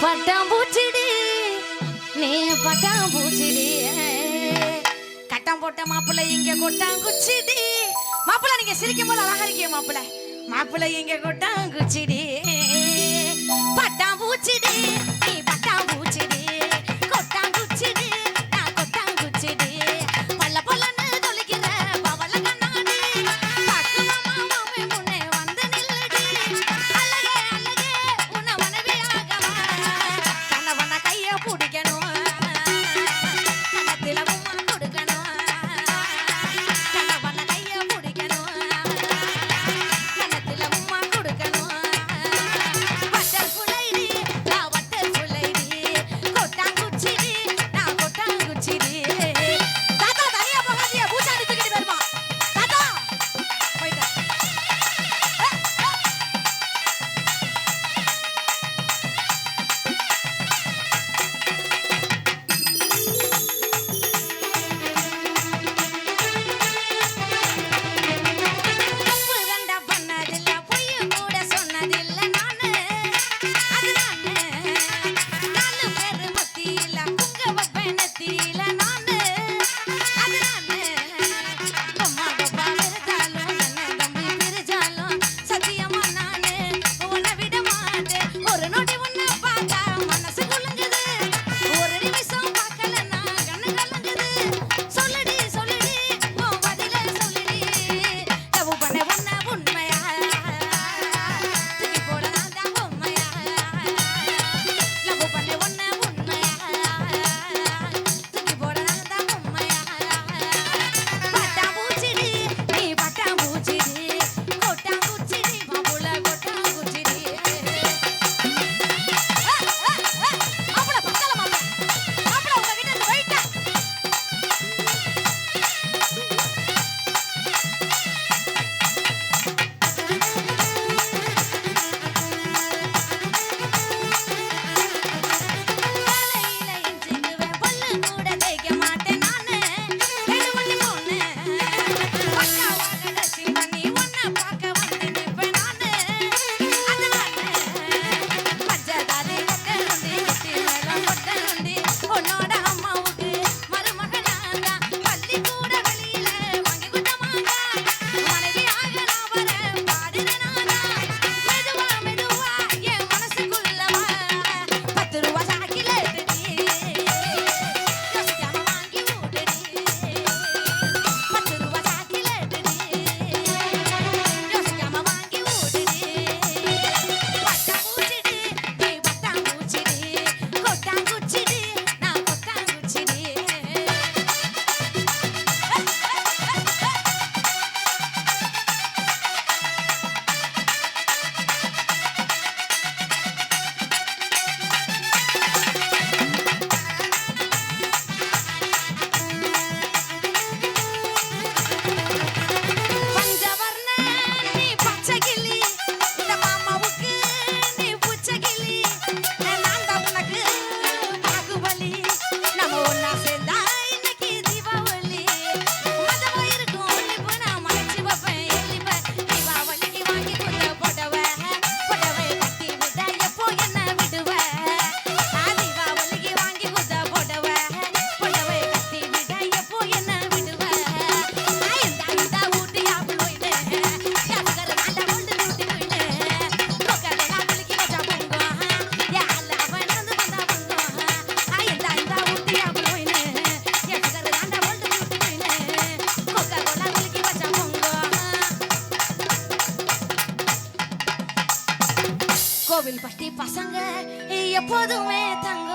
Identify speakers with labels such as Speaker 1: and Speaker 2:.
Speaker 1: பட்டாம்பூச்சிடி நீ பட்டாம்பூச்சிடி கட்டம் போட்ட மாப்பிள்ளை இங்க கொட்டாங்குச்சிடி மாப்பிள்ளை நீங்க சிரிக்கும் போது அழகா இருக்கீங்க மாப்பிள்ளை மாப்பிள்ளை இங்க கொட்டாங்குச்சிடி பட்டாம்பூச்சிடி நீ பட்டாம்பூச்சிடி கொட்டாங்குச்சிடி நான் கொட்டாங்குச்சிடி பல்ல பல்லன்னு தொலைக்கிற பவள கண்ணாடி பாக்கு மாமா மாமே முன்னே வந்து நில்லுடி அழகே அழகே உன்னை மனைவியாகவா கணவன கைய பிடிக்கணும் கணத்துல உம்மா கொடுக்கணும் கணவன கைய பிடிக்கணும் கணத்துல உம்மா கொடுக்கணும் வட்டல் புலைடி நான் வட்டல் புலைடி கொட்டாங்குச்சிடி நான் கொட்டாங்குச்சிடி தாத்தா தனியா போகாதீங்க பூச்சாடி தூக்கிட்டு வருமா தாத்தா போயிட்டா தப்பு கண்டா பண்ணதில்ல பொய்யு கூட சொன்னதில்ல நானு அது நானு நாலு பேரு மத்தியில குங்க வைப்பேன் நெத்தியில நானு அது நானு அம்மா அப்பா வெறுத்தாலும் என்ன தம்பி பிரிச்சாலும் சத்தியமா நானு உன்னை விட மாட்டேன் ஒரு நொடி உன்னை பார்த்தா மனசு குலுங்குது ஒரு நிமிஷம் பார்க்கலன்னா கண்ணு கலங்குது சொல்லுடி சொல்லுடி உன் பதில சொல்லுடி லவ் பண்ண உன்னை உண்மையா தூக்கி போட நான் தான் பொம்மையா லவ் பண்ண உன்னை உண்மையா தூக்கி போட நான் தான் பொம்மையா பட்டாம்பூச்சிடி நீ பட்டாம்பூச்சிடி கொட்டாங்குச்சிடி மாப்புள்ள கொட்டாங்குச்சிடி மாப்புள்ள பக்கல மாப்புள்ள உங்ககிட்ட இருந்து போயிட்டா காலையில எஞ்சிக்குவேன் பல்லு கூட தேய்க்க மாட்டேன் நானு 2 மணி பொண்ணு பக்காவா கடைசி பண்ணி உன்னை பார்க்க வந்து நிற்பேன் நானு அது நானு பச்சைதாலி கொட்டலுண்டி குட்டி மேளம் கொட்டலுண்டி உன்னோட அம்மாவுக்கு மருமகனாக பள்ளிக்கூட வெளியில வாங்கி கொடுத்தமாங்க மனைவியாக நான் வர பாடுறேன் நானா மெதுவா மெதுவா என் மனசுக்குள்ளவா 10 ரூபா சாக்கில எடுடி யோசிக்காம வாங்கி ஊடுடி 10 ரூபா சாக்கில எடுடி யோசிக்காம வாங்கி ஊடுடி பட்டாம்பூச்சிடி நீ பட்டாம்பூச்சிடி கொட்டாங்குச்சிடி நான் கொட்டாங்குச்சிடி பஞ்சவர்ண நீ பச்சைக்கிளி இந்த மாமாவுக்கு நீ பூச்சைக்கிளி நான் தான் உனக்கு பாகுபலி நம்ம ஒண்ணா சேர்ந்தா இன்னைக்கு தீபாவளி மதமா இருக்கும் ஒளிப்பு நான் மறைச்சு வைப்பேன் எலிப்ப தீபாவளிக்கு வாங்கி கொடுத்த புடவை கட்டி விட எப்போ என்ன விடுவ தீபாவளிக்கு வாங்கி கொடுத்த புடவை கட்டி விட எப்போ என்ன விடுவ இந்த ஊட்டியா போயிடு கசகர நல்ல கொண்டு ஊட்டி போயிடு கொக்கல காதலிக்கு வச்சா பொங்கும் யால அவன் வந்து வந்தா பொங்கும் இந்த ஊட்டியா போயிடு கசகர நல்ல கொண்டு ஊட்டி போயிடு கொக்கல காதலிக்கு வச்சா பொங்கும் கோவில் பட்டி பசங்க எப்போதுமே தங்க